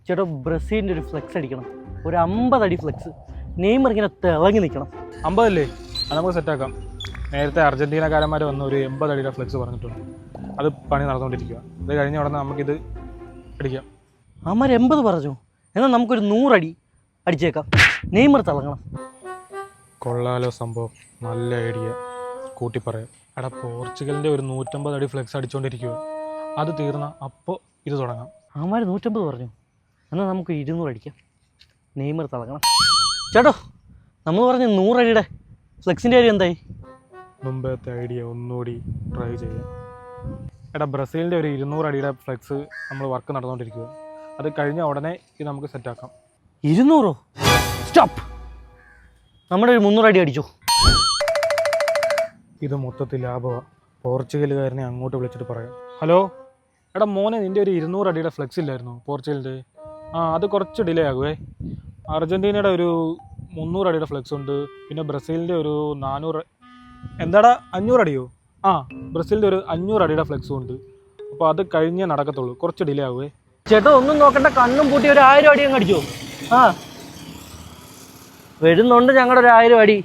ചേട്ടോ ബ്രസീലിൻ്റെ ഒരു ഫ്ലെക്സ് അടിക്കണം, ഒരു 50 അടി ഫ്ലെക്സ്. നെയ്മർ ഇങ്ങനെ തിളങ്ങി നിൽക്കണം. 50 അല്ലേ? അത് നമുക്ക് സെറ്റാക്കാം. നേരത്തെ അർജന്റീനക്കാരന്മാർ വന്ന് ഒരു 80 അടിയുടെ ഫ്ലെക്സ് പറഞ്ഞിട്ടുണ്ട്. അത് പണി നടന്നുകൊണ്ടിരിക്കുക. അത് കഴിഞ്ഞ ഉടനെ നമുക്കിത് അടിക്കാം. അമ്മ 80 പറഞ്ഞു, എന്നാൽ നമുക്കൊരു 100 അടി അടിച്ചേക്കാം. നെയ്മർ തിളങ്ങണം. കൊള്ളാലോ സംഭവം, നല്ല ഐഡിയ. കൂട്ടി പറയാം. എടാ, പോർച്ചുഗലിൻ്റെ ഒരു 150 അടി ഫ്ലെക്സ് അടിച്ചുകൊണ്ടിരിക്കുക. അത് തീർന്ന അപ്പോൾ ഇത് തുടങ്ങാം. അമ്മ 150 പറഞ്ഞു, എന്നാൽ നമുക്ക് 200 അടിക്കാം. നെയ്മർ തിളങ്ങണം. ചേട്ടോ, നമ്മൾ പറഞ്ഞ 100 അടിയുടെ ഫ്ലെക്സിൻ്റെ കാര്യം എന്തായി? മുമ്പത്തെ ഐഡിയ ഒന്നുകൂടി ട്രൈ ചെയ്യാം. എടാ, ബ്രസീലിൻ്റെ ഒരു 200 അടിയുടെ ഫ്ലെക്സ് നമ്മൾ വർക്ക് നടന്നുകൊണ്ടിരിക്കുക. അത് കഴിഞ്ഞ ഉടനെ ഇത് നമുക്ക് സെറ്റാക്കാം. 200? സ്റ്റോപ്പ്. നമ്മുടെ ഒരു 300 അടി അടിച്ചോ. ഇത് മൊത്തത്തിൽ ലാഭമാണ്. പോർച്ചുഗലുകാരനെ അങ്ങോട്ട് വിളിച്ചിട്ട് പറയാം. ഹലോ എടാ മോനെ, നിൻ്റെ ഒരു 200 അടിയുടെ ഫ്ലെക്സ് ഇല്ലായിരുന്നു പോർച്ചുഗലിൻ്റെ? അത് കുറച്ച് ഡിലേ ആകുമേ. അർജൻറ്റീനയുടെ ഒരു 300 അടിയുടെ ഫ്ലെക്സ് ഉണ്ട്. പിന്നെ ബ്രസീലിൻ്റെ ഒരു 400. എന്താടാ 500 അടിയോ? ബ്രസീലിൻ്റെ ഒരു 500 അടിയുടെ ഫ്ലെക്സും ഉണ്ട്. അപ്പോൾ അത് കഴിഞ്ഞേ നടക്കത്തുള്ളൂ. കുറച്ച് ഡിലേ ആകുമേ. ചേട്ടോ, ഒന്നും നോക്കണ്ട, കണ്ണും പൂട്ടി ഒരു 1000 അടി അങ്ങ് അടിച്ചോ. വരുന്നുണ്ട് ഞങ്ങളുടെ ഒരു 1000 അടി.